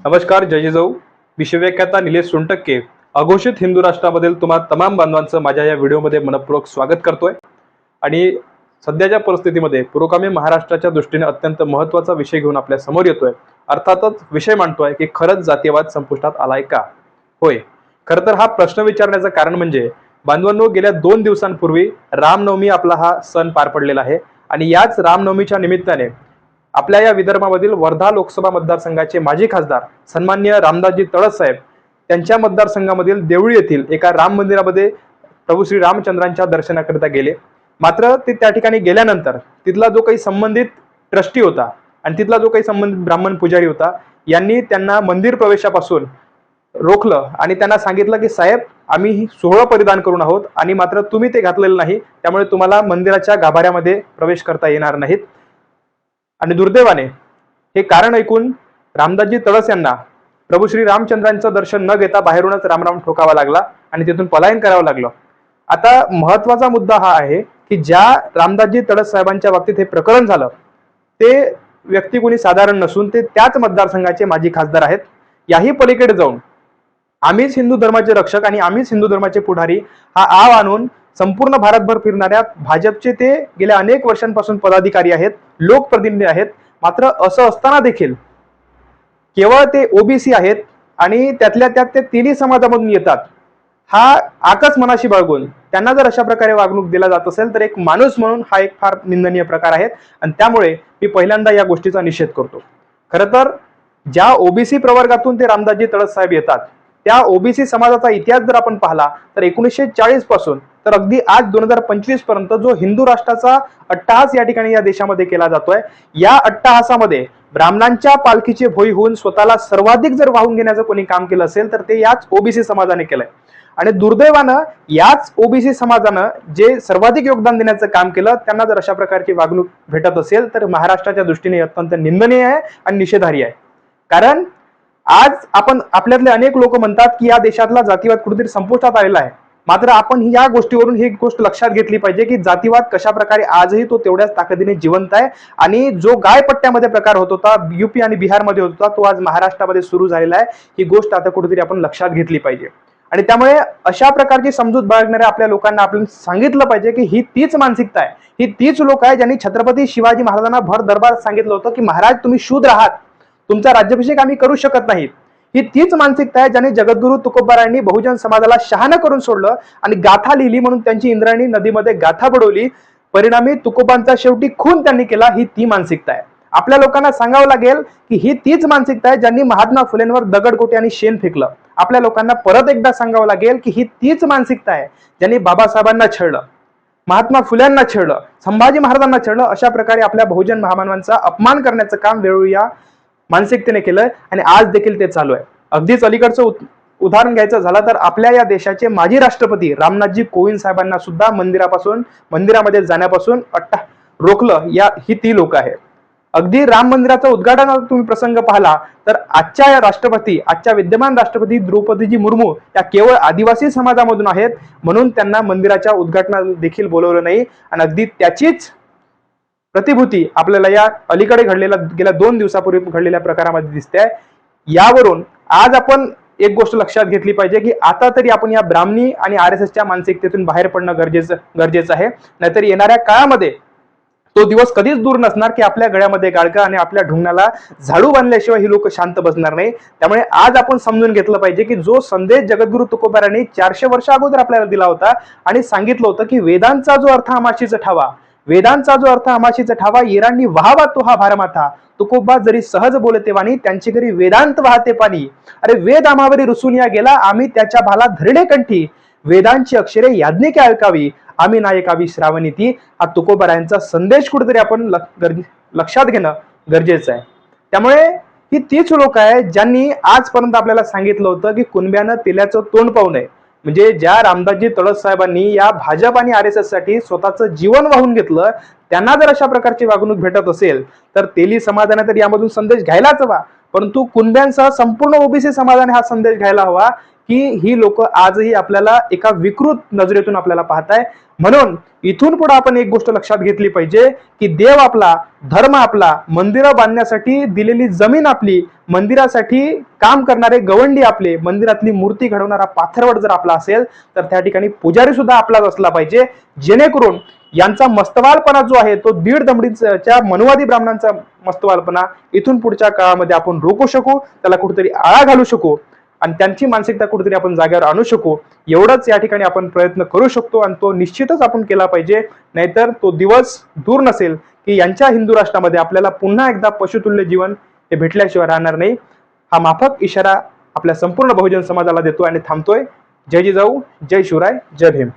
नमस्कार, जय जिजाऊ. मी शिवव्याख्याता निलेश सोनटक्के अघोषित हिंदू राष्ट्रामधील तुम्हा तमाम बांधवांचं माझ्या या व्हिडिओमध्ये मनपूर्वक स्वागत करतोय. आणि सध्याच्या परिस्थितीमध्ये पुरोगामी महाराष्ट्राच्या दृष्टीने अत्यंत महत्त्वाचा विषय घेऊन आपल्या समोर येतोय. अर्थातच विषय मांडतोय की खरंच जातीयवाद संपुष्टात आलाय का? होय, खरं तर हा प्रश्न विचारण्याचं कारण म्हणजे बांधवांनो, गेल्या 2 दिवसांपूर्वी रामनवमी आपला हा सण पार पडलेला आहे. आणि याच रामनवमीच्या निमित्ताने आपल्या या विदर्भामधील वर्धा लोकसभा मतदारसंघाचे माजी खासदार सन्माननीय रामदासजी तळस साहेब त्यांच्या मतदारसंघामधील देवळी येथील एका राम मंदिरामध्ये प्रभू श्री रामचंद्रांच्या दर्शनाकरिता गेले. मात्र ते त्या ठिकाणी गेल्यानंतर तिथला जो काही संबंधित ट्रस्टी होता आणि तिथला जो काही संबंधित ब्राह्मण पुजारी होता यांनी त्यांना मंदिर प्रवेशापासून रोखलं आणि त्यांना सांगितलं की साहेब, आम्ही ही सोहळं परिधान करून आहोत आणि मात्र तुम्ही ते घातलेलं नाही, त्यामुळे तुम्हाला मंदिराच्या गाभाऱ्यामध्ये प्रवेश करता येणार नाहीत. आणि दुर्दैवाने हे कारण ऐकून रामदासजी तळस यांना प्रभू श्री रामचंद्रांचं दर्शन न घेता बाहेरूनच रामराम ठोकावा लागला आणि तिथून पलायन करावं लागलं. आता महत्वाचा मुद्दा हा आहे की ज्या रामदासजी तळस साहेबांच्या बाबतीत हे प्रकरण झालं ते व्यक्ती कोणी साधारण नसून ते त्याच मतदारसंघाचे माजी खासदार आहेत. याही पलीकडे जाऊन आम्हीच हिंदू धर्माचे रक्षक आणि आम्हीच हिंदू धर्माचे पुढारी हा आव आणून संपूर्ण भारतभर फिरणाऱ्या भाजपचे ते गेल्या अनेक वर्षांपासून पदाधिकारी आहेत, लोकप्रतिनिधी आहेत. मात्र असं असताना देखील केवळ ते ओबीसी आहेत आणि त्यातल्या त्यात ते तिन्ही समाजामधून येतात. हा आकस मनाशी बाळगून त्यांना जर अशा प्रकारे वागणूक दिला जात असेल तर एक माणूस म्हणून हा एक फार निंदनीय प्रकार आहे आणि त्यामुळे मी पहिल्यांदा या गोष्टीचा निषेध करतो. खरं तर ज्या ओबीसी प्रवर्गातून ते रामदासजी तळस साहेब येतात त्या ओबीसी समाजाचा इतिहास जर आपण पाहिला तर 1940 पासून तर अगदी आज 2025 पर्यंत जो हिंदू राष्ट्राचा अट्टहास या ठिकाणी या देशामध्ये केला जातोय, या अट्टहासामध्ये ब्राह्मणांच्या पालखीचे भोई होऊन स्वतःला सर्वाधिक जर वाहून घेण्याचं कोणी काम केलं असेल तर ते याच ओबीसी समाजाने केलंय. आणि दुर्दैवानं याच ओबीसी समाजानं जे सर्वाधिक योगदान देण्याचं काम केलं त्यांना जर अशा प्रकारची वागणूक भेटत असेल तर महाराष्ट्राच्या दृष्टीने अत्यंत निंदनीय आहे आणि निषेधार्ह आहे. कारण आज आपण आपल्यातले अनेक लोक म्हणतात की या देशातला जातीवाद कुठेतरी संपुष्टात आलेला आहे. मात्र आपण या गोष्टीवरून ही गोष्ट लक्षात घेतली पाहिजे की जातीवाद कशा प्रकारे आजही तो तेवढ्याच ताकदीने जिवंत आहे आणि जो गायपट्ट्यामध्ये प्रकार होत होता, युपी आणि बिहारमध्ये होत होता, तो आज महाराष्ट्रामध्ये सुरू झालेला आहे. ही गोष्ट आता कुठेतरी आपण लक्षात घेतली पाहिजे. आणि त्यामुळे अशा प्रकारची समजूत बाळगणाऱ्या आपल्या लोकांना आपण सांगितलं पाहिजे की ही तीच मानसिकता आहे, ही तीच लोक आहे ज्यांनी छत्रपती शिवाजी महाराजांना भर दरबार सांगितलं होतं की महाराज तुम्ही शूद्र आहात, तुमचा राज्याभिषेक आम्ही करू शकत नाही. ही तीच मानसिकता आहे ज्याने जगद्गुरु तुकोबारायांनी बहुजन समाजाला शहाणं करून सोडलं आणि गाथा लिहिली म्हणून त्यांची इंद्रायणी नदीमध्ये गाथा बुडवली. परिणामी तुकोबांचा शेवटी खून त्यांनी केला. ही ती मानसिकता आहे. आपल्या लोकांना सांगावं लागेल की ही तीच मानसिकता आहे ज्यांनी महात्मा फुलेंवर दगडगोटे आणि शेण फेकलं. आपल्या लोकांना परत एकदा सांगावं लागेल की ही तीच मानसिकता आहे ज्यांनी बाबासाहेबांना छळलं, महात्मा फुल्यांना छळलं, संभाजी महाराजांना छळलं. अशा प्रकारे आपल्या बहुजन महामानवांचा अपमान करण्याचं काम वेळोवेळी या मानसिकतेने केलंय आणि आज देखील ते चालू आहे. अगदीच अलीकडचं उदाहरण घ्यायचं झालं तर आपल्या या देशाचे माजी राष्ट्रपती रामनाथजी कोविंद साहेबांना सुद्धा मंदिरामध्ये जाण्यापासून रोखलं. ही ती लोक आहे. अगदी राम मंदिराचं उद्घाटनाचा तुम्ही प्रसंग पाहिला तर आजच्या विद्यमान राष्ट्रपती द्रौपदीजी मुर्मू या केवळ आदिवासी समाजामधून आहेत म्हणून त्यांना मंदिराच्या उद्घाटनाला देखील बोलवलं नाही. आणि अगदी त्याचीच प्रतिभूती आपल्याला या अलीकडे गेल्या 2 दिवसापूर्वी घडलेल्या प्रकारामध्ये दिसते. यावरून आज आपण एक गोष्ट लक्षात घेतली पाहिजे की आता तरी आपण या ब्राह्मणी आणि RSSच्या मानसिकतेतून बाहेर पडणं गरजेचं आहे. नाहीतर येणाऱ्या काळामध्ये तो दिवस कधीच दूर नसणार की आपल्या गळ्यामध्ये गाडगा आणि आपल्या ढुंगणाला झाडू बांधल्याशिवाय ही लोक शांत बसणार नाही. त्यामुळे आज आपण समजून घेतलं पाहिजे की जो संदेश जगद्गुरु तुकोबारायांनी 400 वर्ष अगोदर आपल्याला दिला होता आणि सांगितलं होतं की वेदांचा जो अर्थ आमाशीचा ठावा येरांनी व्हावा तो हा भारमाथा, तुकोबा जरी सहज बोलते वाणी त्यांची घरी वेदांत वाहते पाणी. अरे वेद आम्हावरी रुसून या गेला आम्ही त्याच्या भाला धरणे कंठी, वेदांची अक्षरे याज्ञिके ऐकावी आम्ही नायकावी श्रावणी ती. हा तुकोबारायांचा संदेश कुठेतरी आपण लक्षात घेणं गरजेचं आहे. त्यामुळे ही तीच लोक आहे ज्यांनी आजपर्यंत आपल्याला सांगितलं होतं की कुणब्यानं तेल्याचं तोंड पाहू नये. म्हणजे ज्या रामदासजी तळस साहेबांनी या भाजप आणि RSS साठी स्वतःचं जीवन वाहून घेतलं त्यांना जर अशा प्रकारची वागणूक भेटत असेल तर तेली समाजाने तर यामधून संदेश घ्यायलाच हवा. परंतु कुणब्यांसह संपूर्ण ओबीसी समाजाने हा संदेश घ्यायला हवा की ही लोक आजही आपल्याला एका विकृत नजरेतून आपल्याला पाहताय. म्हणून इथून पुढे आपण एक गोष्ट लक्षात घेतली पाहिजे की देव आपला, धर्म आपला, मंदिरं बांधण्यासाठी दिलेली जमीन आपली, मंदिरासाठी काम करणारे गवंडी आपले, मंदिरातली मूर्ती घडवणारा पाथरवट जर आपला असेल तर त्या ठिकाणी पुजारी सुद्धा आपलाच असला पाहिजे, जेणेकरून यांचा मस्तवालपणा जो आहे तो दीड दमडीच्या मनुवादी ब्राह्मणांचा मस्तवालपणा इथून पुढच्या काळामध्ये आपण रोखू शकू, त्याला कुठेतरी आळा घालू शकू आणि त्यांची मानसिकता कुठेतरी आपण जागेवर आणू शकू. एवढंच या ठिकाणी आपण प्रयत्न करू शकतो आणि तो निश्चितच आपण केला पाहिजे. नाहीतर तो दिवस दूर नसेल की यांच्या हिंदू राष्ट्रामध्ये आपल्याला पुन्हा एकदा पशुतुल्य जीवन हे भेटल्याशिवाय राहणार नाही. हा माफक इशारा आपल्या संपूर्ण बहुजन समाजाला देतो आणि थांबतोय. जय जिजाऊ, जय शिवराय, जय भीम.